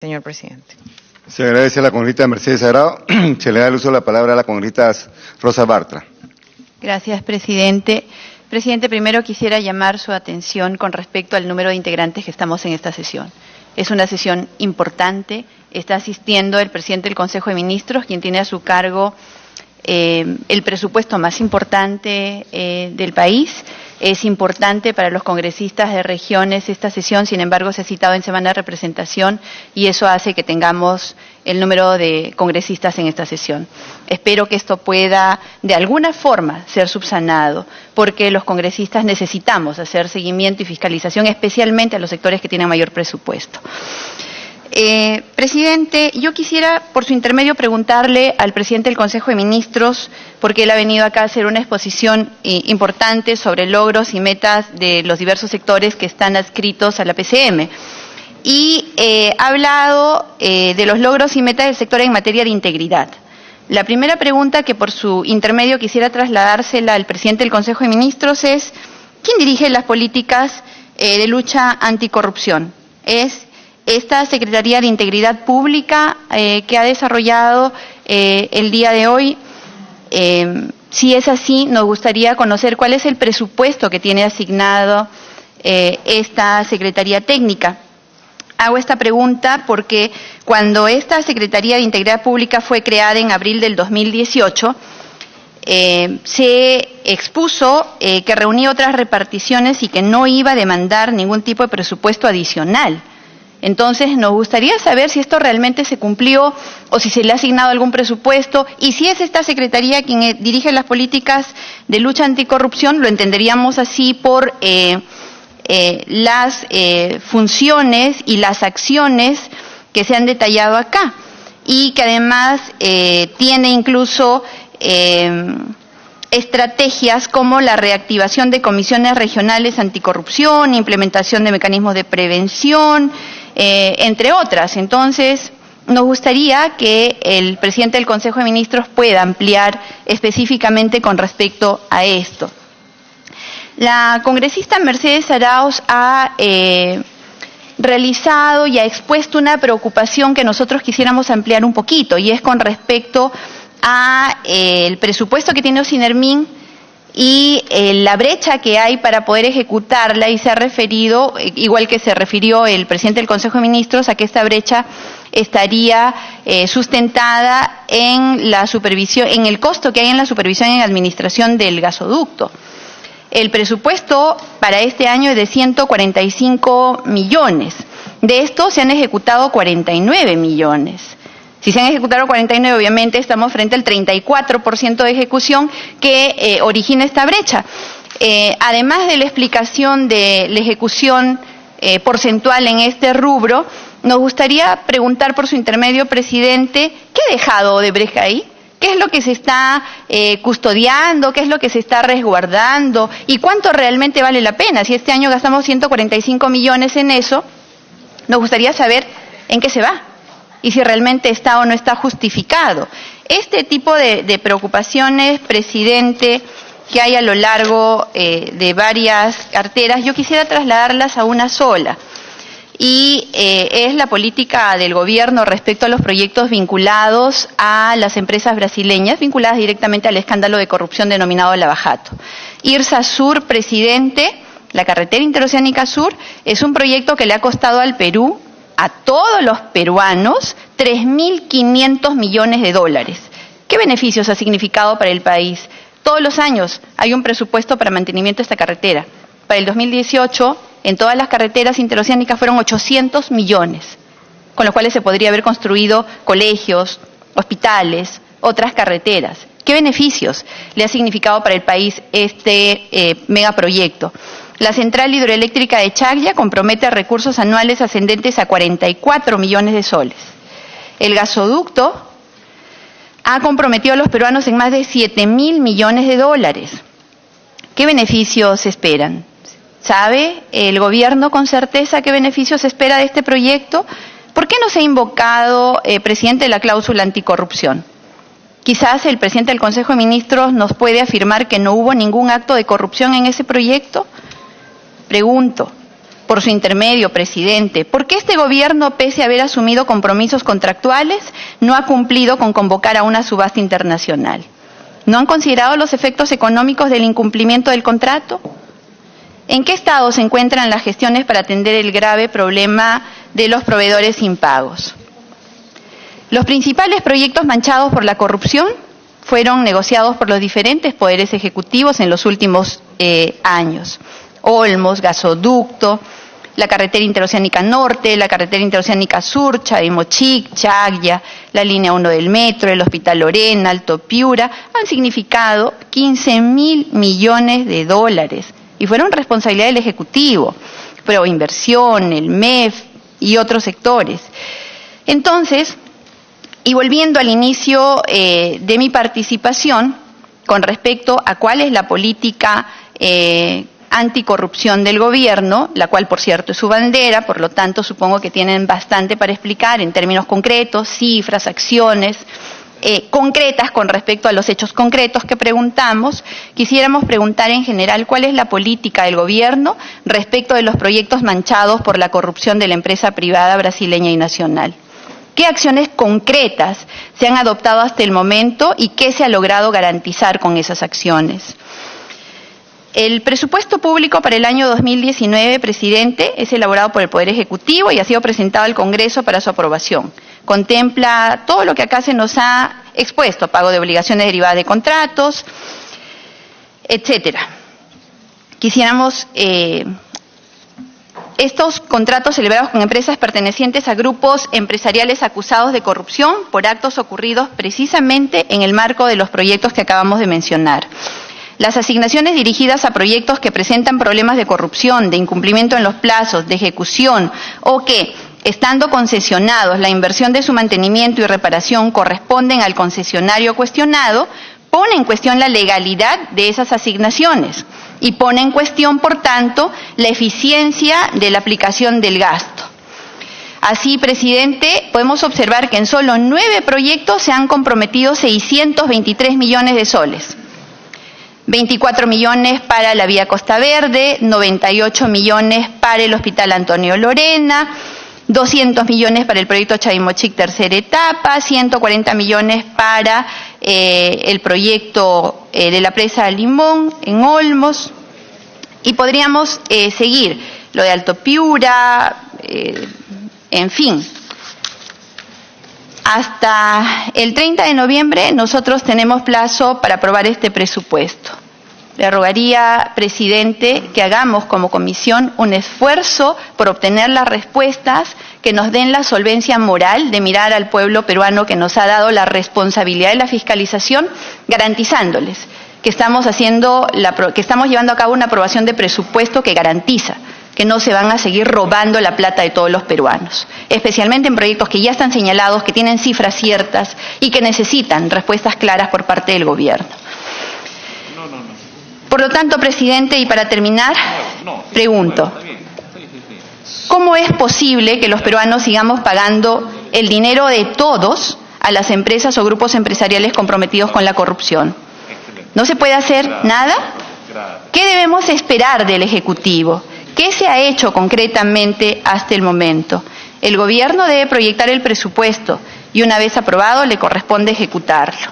Señor presidente. Se agradece a la congresista Mercedes Sagrado. Se le da el uso de la palabra a la congresista Rosa Bartra. Gracias, presidente. Presidente, primero quisiera llamar su atención con respecto al número de integrantes que estamos en esta sesión. Es una sesión importante. Está asistiendo el presidente del Consejo de Ministros, quien tiene a su cargo el presupuesto más importante del país. Es importante para los congresistas de regiones esta sesión, sin embargo se ha citado en semana de representación y eso hace que tengamos el número de congresistas en esta sesión. Espero que esto pueda de alguna forma ser subsanado, porque los congresistas necesitamos hacer seguimiento y fiscalización, especialmente a los sectores que tienen mayor presupuesto. Presidente, yo quisiera, por su intermedio, preguntarle al presidente del Consejo de Ministros, porque él ha venido acá a hacer una exposición importante sobre logros y metas de los diversos sectores que están adscritos a la PCM. Y ha hablado de los logros y metas del sector en materia de integridad. La primera pregunta que por su intermedio quisiera trasladársela al presidente del Consejo de Ministros es: ¿quién dirige las políticas de lucha anticorrupción? ¿Es esta Secretaría de Integridad Pública que ha desarrollado el día de hoy? Si es así, nos gustaría conocer cuál es el presupuesto que tiene asignado esta Secretaría Técnica. Hago esta pregunta porque cuando esta Secretaría de Integridad Pública fue creada en abril del 2018, se expuso que reunía otras reparticiones y que no iba a demandar ningún tipo de presupuesto adicional. Entonces, nos gustaría saber si esto realmente se cumplió o si se le ha asignado algún presupuesto, y si es esta Secretaría quien dirige las políticas de lucha anticorrupción, lo entenderíamos así por las funciones y las acciones que se han detallado acá, y que además tiene incluso estrategias como la reactivación de comisiones regionales anticorrupción, implementación de mecanismos de prevención, entre otras. Entonces, nos gustaría que el presidente del Consejo de Ministros pueda ampliar específicamente con respecto a esto. La congresista Mercedes Arauz ha realizado y ha expuesto una preocupación que nosotros quisiéramos ampliar un poquito, y es con respecto a el presupuesto que tiene Ocinermin y la brecha que hay para poder ejecutarla, y se ha referido, igual que se refirió el presidente del Consejo de Ministros, a que esta brecha estaría sustentada en la supervisión, en el costo que hay en la supervisión y administración del gasoducto. El presupuesto para este año es de 145 millones. De estos se han ejecutado 49 millones. Si se han ejecutado 49, obviamente estamos frente al 34% de ejecución que origina esta brecha. Además de la explicación de la ejecución porcentual en este rubro, nos gustaría preguntar por su intermedio, presidente, ¿qué ha dejado de brecha ahí? ¿Qué es lo que se está custodiando? ¿Qué es lo que se está resguardando? ¿Y cuánto realmente vale la pena? Si este año gastamos 145 millones en eso, nos gustaría saber en qué se va y si realmente está o no está justificado. Este tipo de preocupaciones, presidente, que hay a lo largo de varias carteras, yo quisiera trasladarlas a una sola, y es la política del gobierno respecto a los proyectos vinculados a las empresas brasileñas, vinculadas directamente al escándalo de corrupción denominado Lava-Jato. IRSA Sur, presidente, la carretera interoceánica sur, es un proyecto que le ha costado al Perú, a todos los peruanos, 3.500 millones de dólares. ¿Qué beneficios ha significado para el país? Todos los años hay un presupuesto para mantenimiento de esta carretera. Para el 2018, en todas las carreteras interoceánicas fueron 800 millones, con los cuales se podría haber construido colegios, hospitales, otras carreteras. ¿Qué beneficios le ha significado para el país este megaproyecto? La central hidroeléctrica de Chaclla compromete recursos anuales ascendentes a 44 millones de soles. El gasoducto ha comprometido a los peruanos en más de 7.000 millones de dólares. ¿Qué beneficios esperan? ¿Sabe el gobierno con certeza qué beneficios espera de este proyecto? ¿Por qué no se ha invocado, presidente, la cláusula anticorrupción? Quizás el presidente del Consejo de Ministros nos puede afirmar que no hubo ningún acto de corrupción en ese proyecto. Pregunto, por su intermedio, presidente, ¿por qué este gobierno, pese a haber asumido compromisos contractuales, no ha cumplido con convocar a una subasta internacional? ¿No han considerado los efectos económicos del incumplimiento del contrato? ¿En qué estado se encuentran las gestiones para atender el grave problema de los proveedores impagos? Los principales proyectos manchados por la corrupción fueron negociados por los diferentes poderes ejecutivos en los últimos años. Olmos, gasoducto, la carretera interoceánica norte, la carretera interoceánica sur, Chavimochic, Chaglia, la línea 1 del metro, el Hospital Lorena, Alto Piura, han significado 15.000 millones de dólares y fueron responsabilidad del Ejecutivo, Proinversión, el MEF y otros sectores. Entonces, y volviendo al inicio de mi participación con respecto a cuál es la política anticorrupción del gobierno, la cual por cierto es su bandera, por lo tanto supongo que tienen bastante para explicar en términos concretos, cifras, acciones concretas con respecto a los hechos concretos que preguntamos. Quisiéramos preguntar en general cuál es la política del gobierno respecto de los proyectos manchados por la corrupción de la empresa privada brasileña y nacional. ¿Qué acciones concretas se han adoptado hasta el momento y qué se ha logrado garantizar con esas acciones? El presupuesto público para el año 2019, presidente, es elaborado por el Poder Ejecutivo y ha sido presentado al Congreso para su aprobación. Contempla todo lo que acá se nos ha expuesto, pago de obligaciones derivadas de contratos, etcétera. Quisiéramos estos contratos celebrados con empresas pertenecientes a grupos empresariales acusados de corrupción por actos ocurridos precisamente en el marco de los proyectos que acabamos de mencionar. Las asignaciones dirigidas a proyectos que presentan problemas de corrupción, de incumplimiento en los plazos, de ejecución o que, estando concesionados, la inversión de su mantenimiento y reparación corresponden al concesionario cuestionado, pone en cuestión la legalidad de esas asignaciones y pone en cuestión, por tanto, la eficiencia de la aplicación del gasto. Así, presidente, podemos observar que en solo 9 proyectos se han comprometido 623 millones de soles. 24 millones para la vía Costa Verde, 98 millones para el Hospital Antonio Lorena, 200 millones para el proyecto Chavimochic tercera etapa, 140 millones para el proyecto de la presa Limón en Olmos, y podríamos seguir, lo de Alto Piura, en fin. Hasta el 30 de noviembre nosotros tenemos plazo para aprobar este presupuesto. Le rogaría, presidente, que hagamos como comisión un esfuerzo por obtener las respuestas que nos den la solvencia moral de mirar al pueblo peruano que nos ha dado la responsabilidad de la fiscalización, garantizándoles que estamos llevando a cabo una aprobación de presupuesto que garantiza que no se van a seguir robando la plata de todos los peruanos, especialmente en proyectos que ya están señalados, que tienen cifras ciertas y que necesitan respuestas claras por parte del gobierno. Por lo tanto, presidente, y para terminar, pregunto, ¿cómo es posible que los peruanos sigamos pagando el dinero de todos a las empresas o grupos empresariales comprometidos con la corrupción? ¿No se puede hacer nada? ¿Qué debemos esperar del Ejecutivo? ¿Qué se ha hecho concretamente hasta el momento? El gobierno debe proyectar el presupuesto y una vez aprobado le corresponde ejecutarlo.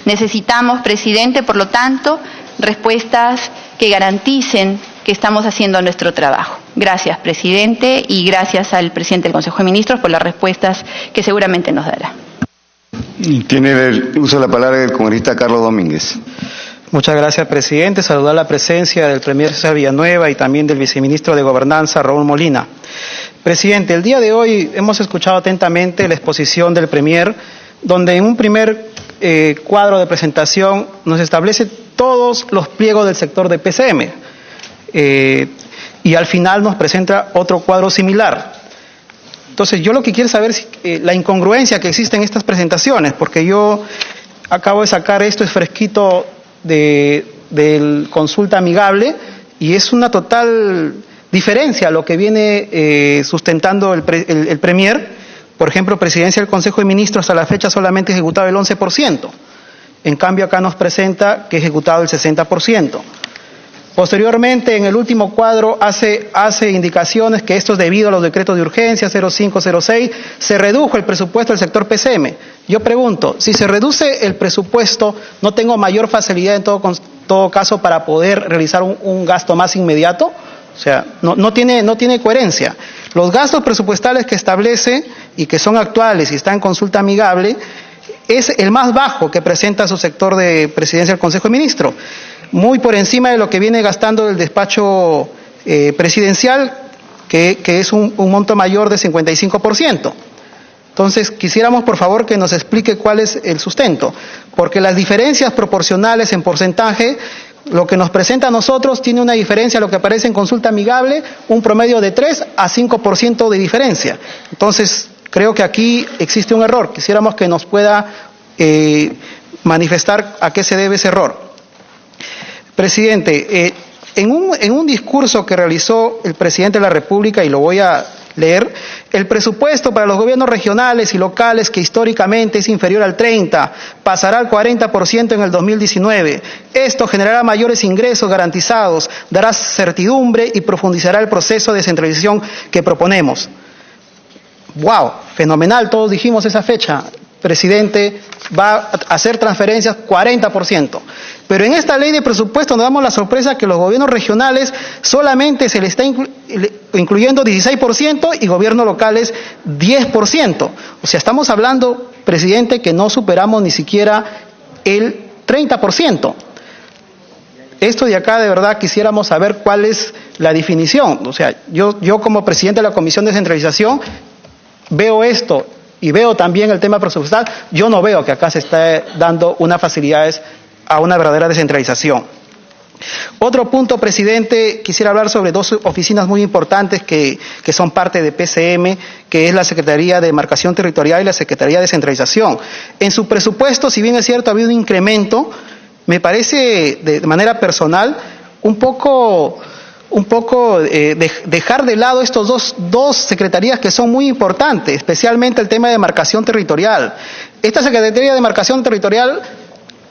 Necesitamos, presidente, por lo tanto, respuestas que garanticen que estamos haciendo nuestro trabajo. Gracias, presidente, y gracias al presidente del Consejo de Ministros por las respuestas que seguramente nos dará. Tiene el uso de la palabra el congresista Carlos Domínguez. Muchas gracias, presidente. Saludar la presencia del premier César Villanueva y también del viceministro de Gobernanza, Raúl Molina. Presidente, el día de hoy hemos escuchado atentamente la exposición del premier, donde en un primer cuadro de presentación nos establece todos los pliegos del sector de PCM y al final nos presenta otro cuadro similar. Entonces, yo lo que quiero saber es la incongruencia que existe en estas presentaciones, porque yo acabo de sacar esto, es fresquito del consulta amigable, y es una total diferencia a lo que viene sustentando el premier. Por ejemplo, presidencia del Consejo de Ministros hasta la fecha solamente ejecutado el 11%. En cambio, acá nos presenta que ha ejecutado el 60%. Posteriormente, en el último cuadro, hace indicaciones que esto es debido a los decretos de urgencia 0506, se redujo el presupuesto del sector PCM. Yo pregunto, si se reduce el presupuesto, ¿no tengo mayor facilidad en todo caso para poder realizar un gasto más inmediato? O sea, no tiene coherencia. Los gastos presupuestales que establece y que son actuales y está en consulta amigable es el más bajo que presenta su sector de presidencia del Consejo de Ministros, muy por encima de lo que viene gastando el despacho presidencial, que es un monto mayor de 55%. Entonces, quisiéramos, por favor, que nos explique cuál es el sustento, porque las diferencias proporcionales en porcentaje, lo que nos presenta a nosotros tiene una diferencia, lo que aparece en consulta amigable, un promedio de 3 a 5% de diferencia. Entonces, creo que aquí existe un error. Quisiéramos que nos pueda manifestar a qué se debe ese error. Presidente, en un discurso que realizó el presidente de la República, y lo voy a leer, el presupuesto para los gobiernos regionales y locales, que históricamente es inferior al 30%, pasará al 40% en el 2019. Esto generará mayores ingresos garantizados, dará certidumbre y profundizará el proceso de descentralización que proponemos. ¡Wow! Fenomenal, todos dijimos esa fecha. Presidente, va a hacer transferencias 40%. Pero en esta ley de presupuesto nos damos la sorpresa que los gobiernos regionales solamente se le está incluyendo 16% y gobiernos locales 10%. O sea, estamos hablando, presidente, que no superamos ni siquiera el 30%. Esto de acá, de verdad, quisiéramos saber cuál es la definición. O sea, yo como presidente de la Comisión de Descentralización veo esto y veo también el tema presupuestal. Yo no veo que acá se esté dando unas facilidades a una verdadera descentralización. Otro punto, presidente, quisiera hablar sobre dos oficinas muy importantes que son parte de PCM, que es la Secretaría de Demarcación Territorial y la Secretaría de Descentralización. En su presupuesto, si bien es cierto, ha habido un incremento, me parece de manera personal un poco dejar de lado estos dos secretarías que son muy importantes, especialmente el tema de demarcación territorial. Esta Secretaría de Demarcación Territorial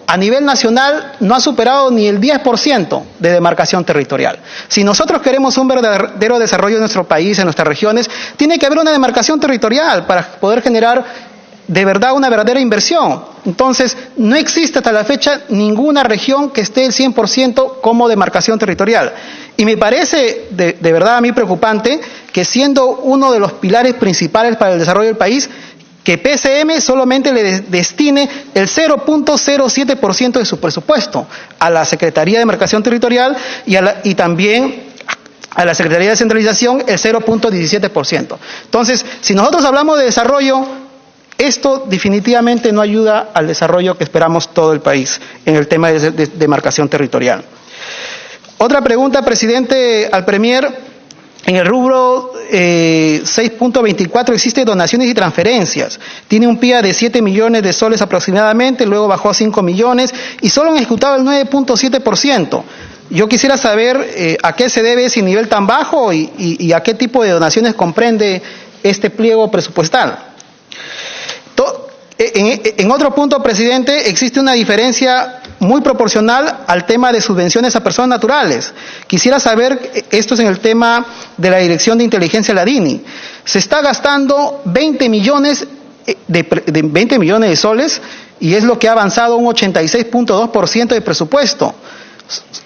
a nivel nacional no ha superado ni el 10% de demarcación territorial. Si nosotros queremos un verdadero desarrollo de nuestro país, en nuestras regiones, tiene que haber una demarcación territorial para poder generar de verdad una verdadera inversión. Entonces, no existe hasta la fecha ninguna región que esté el 100% como demarcación territorial. Y me parece de verdad a mí preocupante que, siendo uno de los pilares principales para el desarrollo del país, que PCM solamente le destine el 0.07% de su presupuesto a la Secretaría de Demarcación Territorial y también a la Secretaría de Descentralización el 0.17%. Entonces, si nosotros hablamos de desarrollo, esto definitivamente no ayuda al desarrollo que esperamos todo el país en el tema de demarcación territorial. Otra pregunta, presidente, al Premier. En el rubro 6.24 existe donaciones y transferencias. Tiene un PIA de 7 millones de soles aproximadamente, luego bajó a 5 millones y solo han ejecutado el 9.7%. Yo quisiera saber a qué se debe ese nivel tan bajo y a qué tipo de donaciones comprende este pliego presupuestal. En otro punto, presidente, existe una diferencia muy proporcional al tema de subvenciones a personas naturales. Quisiera saber, esto es en el tema de la Dirección de Inteligencia, la DINI. Se está gastando 20 millones de soles y es lo que ha avanzado un 86.2% de presupuesto.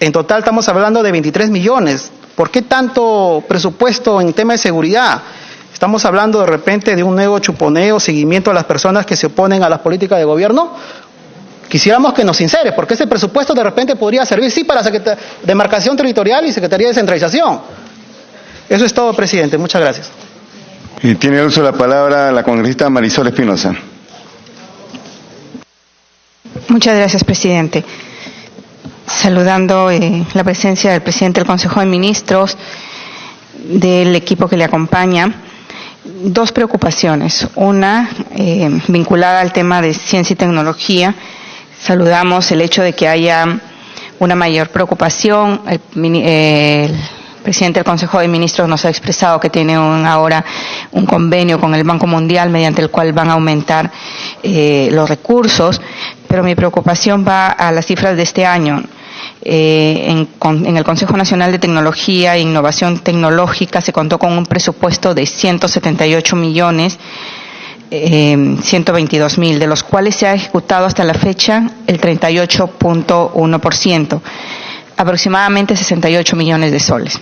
En total estamos hablando de 23 millones. ¿Por qué tanto presupuesto en tema de seguridad? ¿Estamos hablando de repente de un nuevo chuponeo, seguimiento a las personas que se oponen a las políticas de gobierno? Quisiéramos que nos sincere, porque ese presupuesto de repente podría servir, sí, para la Demarcación Territorial y Secretaría de Descentralización. Eso es todo, presidente. Muchas gracias. Y tiene el uso de la palabra la congresista Marisol Espinosa. Muchas gracias, presidente. Saludando la presencia del presidente del Consejo de Ministros, del equipo que le acompaña. Dos preocupaciones. Una, vinculada al tema de ciencia y tecnología. Saludamos el hecho de que haya una mayor preocupación. El presidente del Consejo de Ministros nos ha expresado que tiene ahora un convenio con el Banco Mundial mediante el cual van a aumentar los recursos, pero mi preocupación va a las cifras de este año. En el Consejo Nacional de Tecnología e Innovación Tecnológica se contó con un presupuesto de 178.122.000, de los cuales se ha ejecutado hasta la fecha el 38.1%, aproximadamente 68 millones de soles.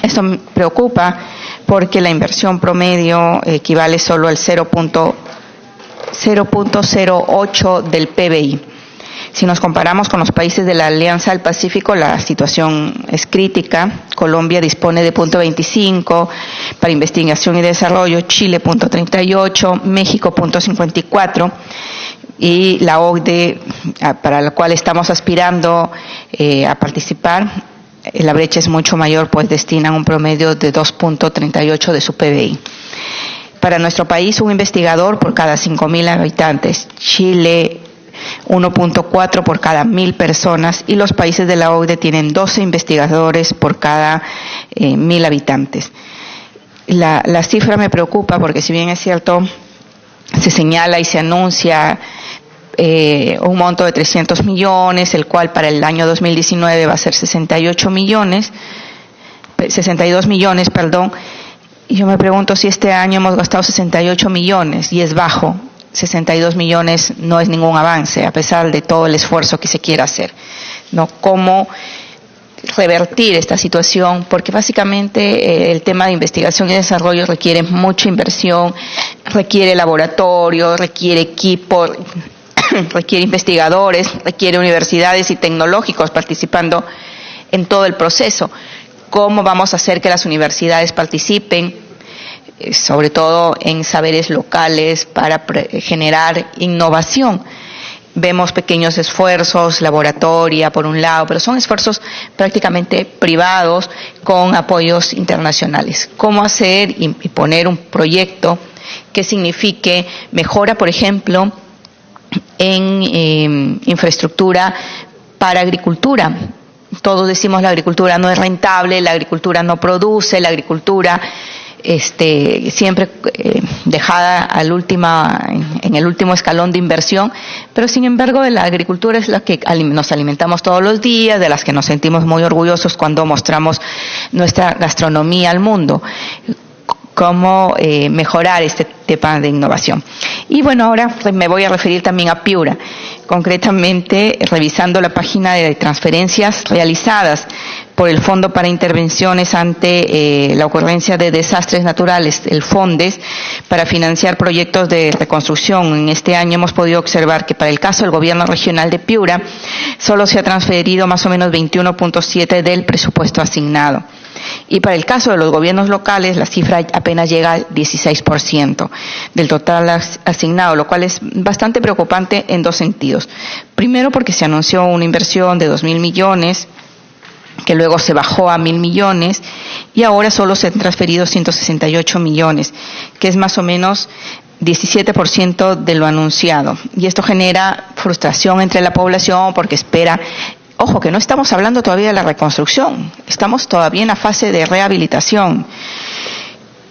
Esto me preocupa porque la inversión promedio equivale solo al 0.08 del PBI. Si nos comparamos con los países de la Alianza del Pacífico, la situación es crítica. Colombia dispone de 0.25 para investigación y desarrollo, Chile 0.38, México 0.54 y la OCDE, para la cual estamos aspirando a participar, la brecha es mucho mayor, pues destinan un promedio de 2.38 de su PBI. Para nuestro país, un investigador por cada 5.000 habitantes. Chile 1.4 por cada 1.000 personas y los países de la OCDE tienen 12 investigadores por cada 1.000 habitantes. La cifra me preocupa porque si bien es cierto, se señala y se anuncia un monto de 300 millones, el cual para el año 2019 va a ser 62 millones, y yo me pregunto si este año hemos gastado 68 millones y es bajo. 62 millones no es ningún avance, a pesar de todo el esfuerzo que se quiera hacer, ¿no? ¿Cómo revertir esta situación? Porque básicamente el tema de investigación y desarrollo requiere mucha inversión, requiere laboratorios, requiere equipo, requiere investigadores, requiere universidades y tecnológicos participando en todo el proceso. ¿Cómo vamos a hacer que las universidades participen? Sobre todo en saberes locales para generar innovación. Vemos pequeños esfuerzos, laboratoria por un lado, pero son esfuerzos prácticamente privados con apoyos internacionales. ¿Cómo hacer y poner un proyecto que signifique mejora, por ejemplo, en infraestructura para agricultura? Todos decimos la agricultura no es rentable, la agricultura no produce, la agricultura siempre dejada en el último escalón de inversión, pero sin embargo la agricultura es la que nos alimentamos todos los días, de las que nos sentimos muy orgullosos cuando mostramos nuestra gastronomía al mundo. Cómo mejorar este tema de innovación. Y bueno, ahora me voy a referir también a Piura, concretamente revisando la página de transferencias realizadas por el Fondo para Intervenciones ante la ocurrencia de desastres naturales, el FONDES, para financiar proyectos de reconstrucción. En este año hemos podido observar que para el caso del Gobierno Regional de Piura solo se ha transferido más o menos 21.7 del presupuesto asignado. Y para el caso de los gobiernos locales, la cifra apenas llega al 16% del total asignado, lo cual es bastante preocupante en dos sentidos. Primero, porque se anunció una inversión de 2.000 millones, que luego se bajó a 1.000 millones, y ahora solo se han transferido 168 millones, que es más o menos 17% de lo anunciado. Y esto genera frustración entre la población porque espera. Ojo, que no estamos hablando todavía de la reconstrucción, estamos todavía en la fase de rehabilitación.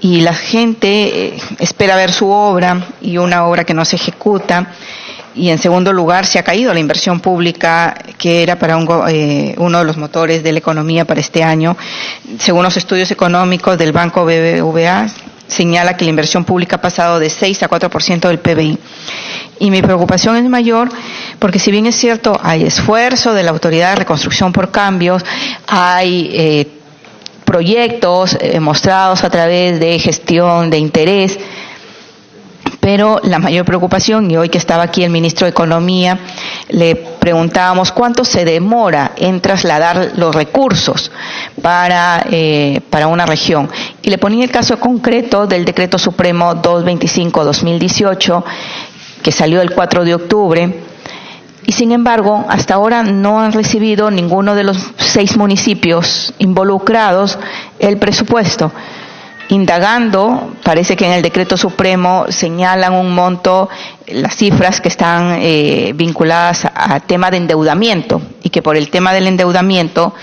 Y la gente espera ver su obra y una obra que no se ejecuta. Y en segundo lugar, se ha caído la inversión pública, que era para uno de los motores de la economía para este año. Según los estudios económicos del Banco BBVA, señala que la inversión pública ha pasado de 6 a 4% del PBI. Y mi preocupación es mayor porque si bien es cierto, hay esfuerzo de la Autoridad de Reconstrucción por Cambios, hay proyectos mostrados a través de gestión de interés, pero la mayor preocupación, y hoy que estaba aquí el ministro de Economía, le preguntábamos cuánto se demora en trasladar los recursos para una región. Y le ponía el caso concreto del Decreto Supremo 225/2018, que salió el 4 de octubre, y sin embargo, hasta ahora no han recibido ninguno de los 6 municipios involucrados el presupuesto. Indagando, parece que en el Decreto Supremo señalan un monto, las cifras que están vinculadas a tema de endeudamiento, y que por el tema del endeudamiento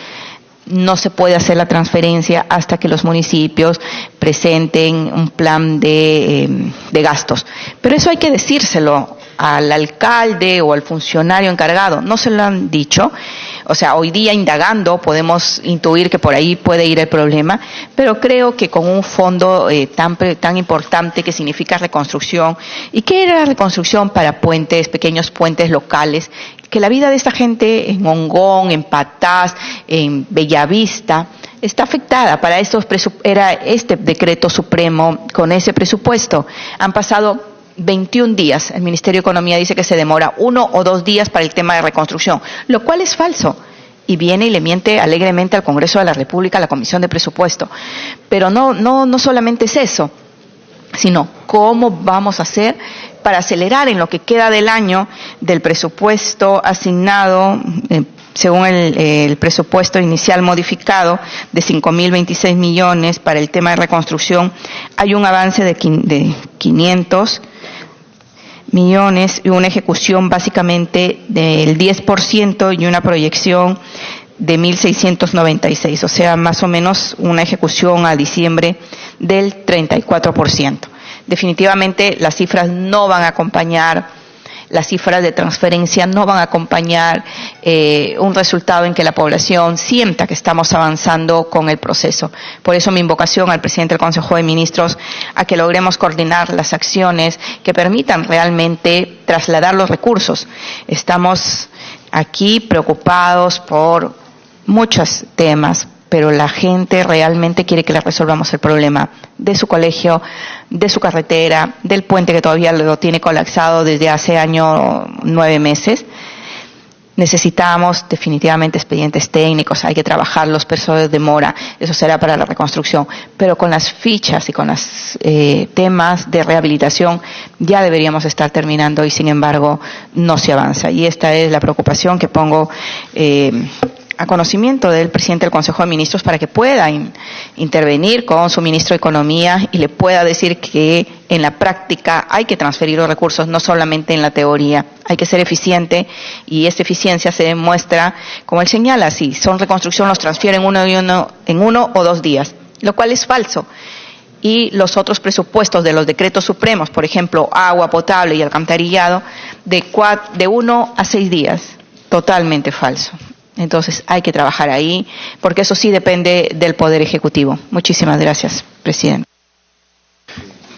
no se puede hacer la transferencia hasta que los municipios presenten un plan de gastos. Pero eso hay que decírselo al alcalde o al funcionario encargado. No se lo han dicho. O sea, hoy día indagando podemos intuir que por ahí puede ir el problema, pero creo que con un fondo tan importante que significa reconstrucción, y que era reconstrucción para puentes, pequeños puentes locales, que la vida de esta gente en Hongón, en Patás, en Bellavista, está afectada. Para estos era este decreto supremo con ese presupuesto. Han pasado 21 días. El Ministerio de Economía dice que se demora 1 o 2 días para el tema de reconstrucción, lo cual es falso. Y viene y le miente alegremente al Congreso de la República, a la Comisión de Presupuesto. Pero no solamente es eso, sino cómo vamos a hacer para acelerar en lo que queda del año del presupuesto asignado, según el presupuesto inicial modificado de 5.026 millones para el tema de reconstrucción. Hay un avance de 500 millones y una ejecución básicamente del 10% y una proyección de 1.696, o sea, más o menos una ejecución a diciembre del 34%. Definitivamente las cifras no van a acompañar, las cifras de transferencia no van a acompañar un resultado en que la población sienta que estamos avanzando con el proceso. Por eso mi invocación al presidente del Consejo de Ministros a que logremos coordinar las acciones que permitan realmente trasladar los recursos. Estamos aquí preocupados por muchos temas, pero la gente realmente quiere que le resolvamos el problema de su colegio, de su carretera, del puente que todavía lo tiene colapsado desde hace 9 meses. Necesitamos definitivamente expedientes técnicos, hay que trabajar los periodos de mora, eso será para la reconstrucción, pero con las fichas y con los temas de rehabilitación ya deberíamos estar terminando y sin embargo no se avanza. Y esta es la preocupación que pongo a conocimiento del presidente del Consejo de Ministros para que pueda intervenir con su ministro de Economía y le pueda decir que en la práctica hay que transferir los recursos, no solamente en la teoría. Hay que ser eficiente y esta eficiencia se demuestra, como él señala, si son reconstrucción los transfieren en 1 o 2 días, lo cual es falso. Y los otros presupuestos de los decretos supremos, por ejemplo, agua potable y alcantarillado, de 1 a 6 días, totalmente falso. Entonces hay que trabajar ahí, porque eso sí depende del Poder Ejecutivo. Muchísimas gracias, presidente.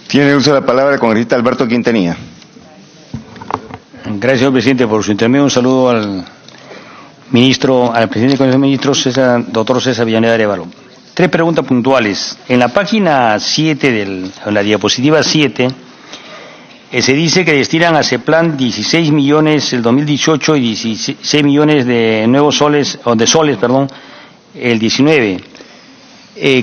Tiene uso de la palabra el congresista Alberto Quintanilla. Gracias, señor presidente, por su intervención. Un saludo al ministro, al presidente del Consejo de Ministros, doctor César Villanueva Arévalo. 3 preguntas puntuales. En la página 7, en la diapositiva 7, se dice que destinan a CEPLAN 16 millones el 2018 y 16 millones de nuevos soles, el 19.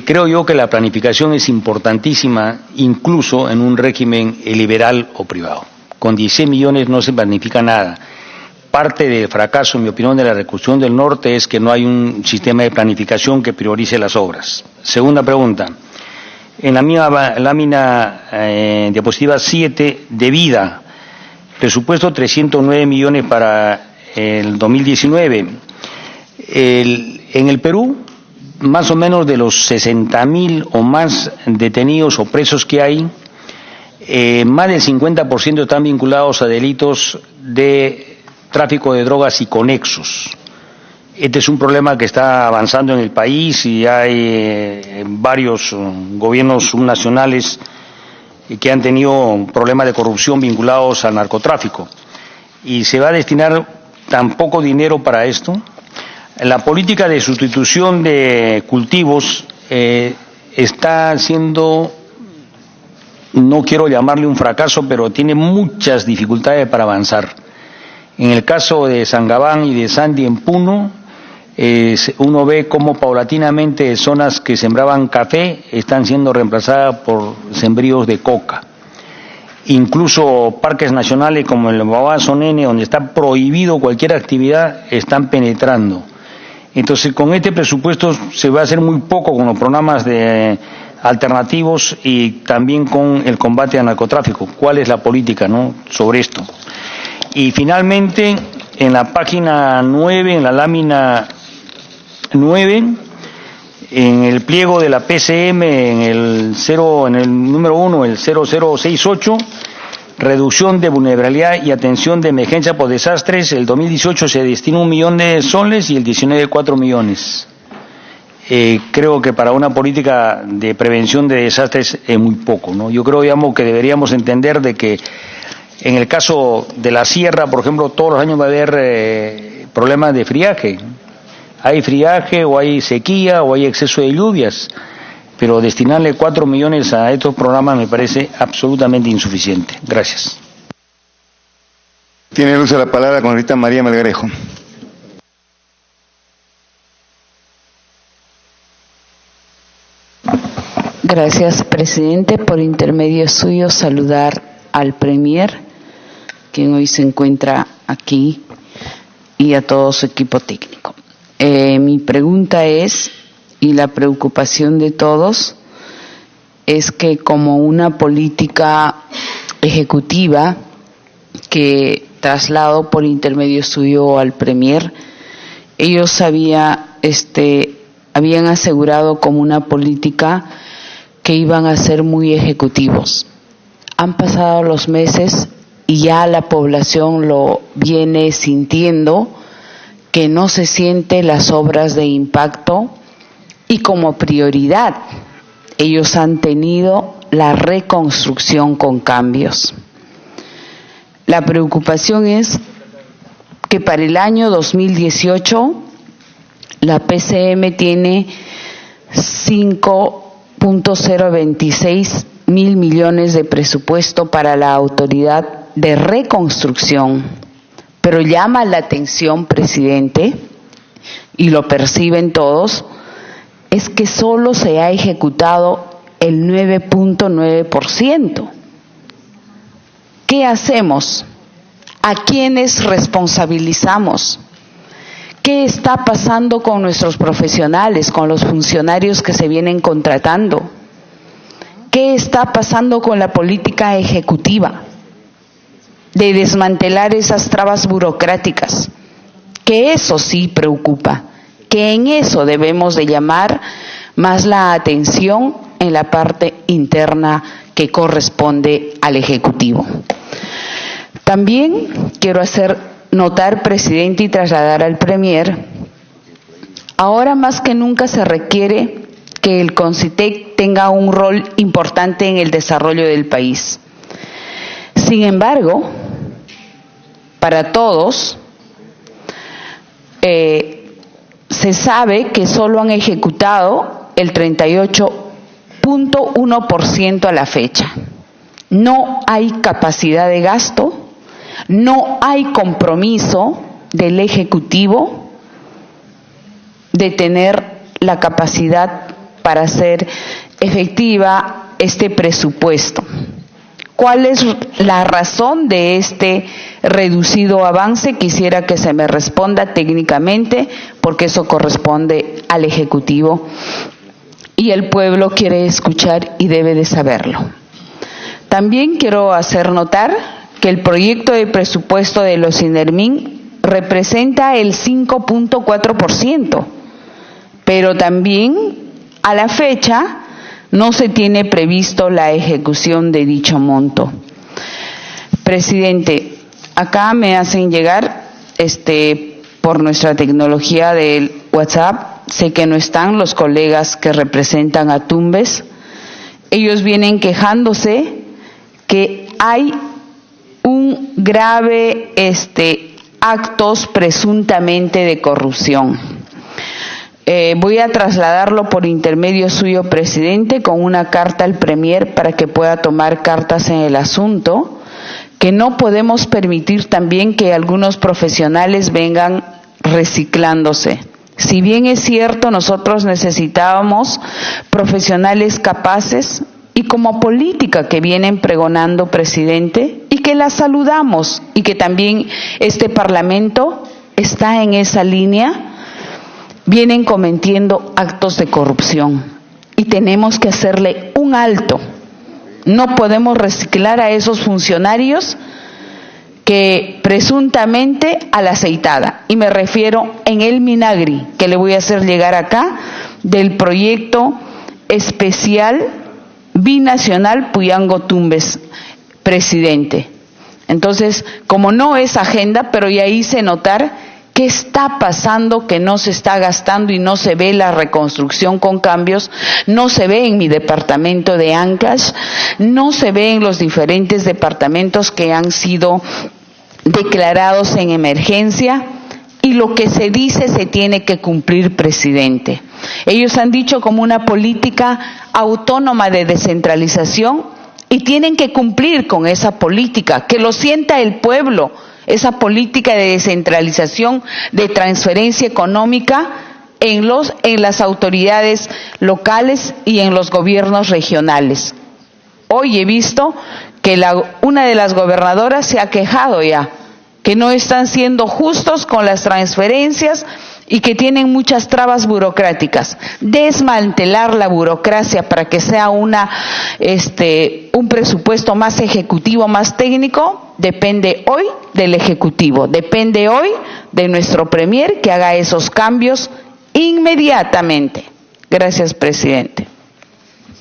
Creo yo que la planificación es importantísima, incluso en un régimen liberal o privado. Con 16 millones no se planifica nada. Parte del fracaso, en mi opinión, de la reconstrucción del norte es que no hay un sistema de planificación que priorice las obras. Segunda pregunta. En la misma lámina diapositiva 7 de vida, presupuesto 309 millones para el 2019. En el Perú, más o menos de los 60.000 o más detenidos o presos que hay, más del 50% están vinculados a delitos de tráfico de drogas y conexos. Este es un problema que está avanzando en el país y hay varios gobiernos subnacionales que han tenido problemas de corrupción vinculados al narcotráfico. Y se va a destinar tan poco dinero para esto. La política de sustitución de cultivos está siendo, no quiero llamarle un fracaso, pero tiene muchas dificultades para avanzar. En el caso de Sangabán y de Sandy en Puno, uno ve cómo paulatinamente zonas que sembraban café están siendo reemplazadas por sembríos de coca. Incluso parques nacionales como el Babazo Nene, donde está prohibido cualquier actividad, están penetrando. Entonces, con este presupuesto se va a hacer muy poco con los programas de alternativos y también con el combate al narcotráfico. ¿Cuál es la política, sobre esto? Y finalmente, en la página 9, en la lámina 9, en el pliego de la PCM, en el número 1, el 0068, reducción de vulnerabilidad y atención de emergencia por desastres. El 2018 se destinó 1 millón de soles y el 19 4 millones. Creo que para una política de prevención de desastres es muy poco, ¿no? Yo creo, digamos, que deberíamos entender de que en el caso de la sierra, por ejemplo, todos los años va a haber problemas de friaje. Hay friaje o hay sequía o hay exceso de lluvias, pero destinarle 4 millones a estos programas me parece absolutamente insuficiente. Gracias. Tiene el uso de la palabra la congresista María Melgarejo. Gracias, presidente. Por intermedio suyo, saludar al Premier, quien hoy se encuentra aquí, y a todo su equipo técnico. Mi pregunta es, y la preocupación de todos, es que como una política ejecutiva que traslado por intermedio suyo al Premier, ellos habían asegurado como una política que iban a ser muy ejecutivos. Han pasado los meses y ya la población lo viene sintiendo, que no se sienten las obras de impacto, y como prioridad ellos han tenido la reconstrucción con cambios. La preocupación es que para el año 2018 la PCM tiene 5.026 mil millones de presupuesto para la autoridad de reconstrucción, pero llama la atención, presidente, y lo perciben todos, es que solo se ha ejecutado el 9.9%. ¿Qué hacemos? ¿A quiénes responsabilizamos? ¿Qué está pasando con nuestros profesionales, con los funcionarios que se vienen contratando? ¿Qué está pasando con la política ejecutiva de desmantelar esas trabas burocráticas? Que eso sí preocupa, que en eso debemos de llamar más la atención en la parte interna que corresponde al Ejecutivo. También quiero hacer notar, presidente, y trasladar al Premier, ahora más que nunca se requiere que el CONCITEC tenga un rol importante en el desarrollo del país. Sin embargo, para todos, se sabe que solo han ejecutado el 38.1% a la fecha. No hay capacidad de gasto, no hay compromiso del Ejecutivo de tener la capacidad para hacer efectiva este presupuesto. ¿Cuál es la razón de este reducido avance? Quisiera que se me responda técnicamente, porque eso corresponde al Ejecutivo y el pueblo quiere escuchar y debe de saberlo. También quiero hacer notar que el proyecto de presupuesto de los INERMIN representa el 5.4%, pero también a la fecha no se tiene previsto la ejecución de dicho monto. Presidente, acá me hacen llegar por nuestra tecnología del WhatsApp, sé que no están los colegas que representan a Tumbes, ellos vienen quejándose que hay un grave actos presuntamente de corrupción. Voy a trasladarlo por intermedio suyo, presidente, con una carta al Premier para que pueda tomar cartas en el asunto, que no podemos permitir también que algunos profesionales vengan reciclándose. Si bien es cierto, nosotros necesitábamos profesionales capaces y como política que vienen pregonando, presidente, y que la saludamos, y que también este Parlamento está en esa línea, vienen cometiendo actos de corrupción y tenemos que hacerle un alto. No podemos reciclar a esos funcionarios que presuntamente a la aceitada, y me refiero en el Minagri, que le voy a hacer llegar acá, del proyecto especial binacional Puyango Tumbes. presidente. Entonces, como no es agenda, pero ya hice notar qué está pasando, que no se está gastando y no se ve la reconstrucción con cambios, no se ve en mi departamento de Ancash, no se ve en los diferentes departamentos que han sido declarados en emergencia, y lo que se dice se tiene que cumplir, presidente. Ellos han dicho como una política autónoma de descentralización y tienen que cumplir con esa política, que lo sienta el pueblo, esa política de descentralización, de transferencia económica en las autoridades locales y en los gobiernos regionales. Hoy he visto que una de las gobernadoras se ha quejado ya, que no están siendo justos con las transferencias y que tienen muchas trabas burocráticas. Desmantelar la burocracia para que sea un presupuesto más ejecutivo, más técnico, depende hoy del Ejecutivo, depende hoy de nuestro Premier que haga esos cambios inmediatamente. Gracias, presidente.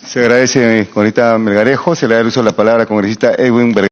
Se agradece, congresista Melgarejo. Se le da el uso de la palabra al congresista Edwin Vergara.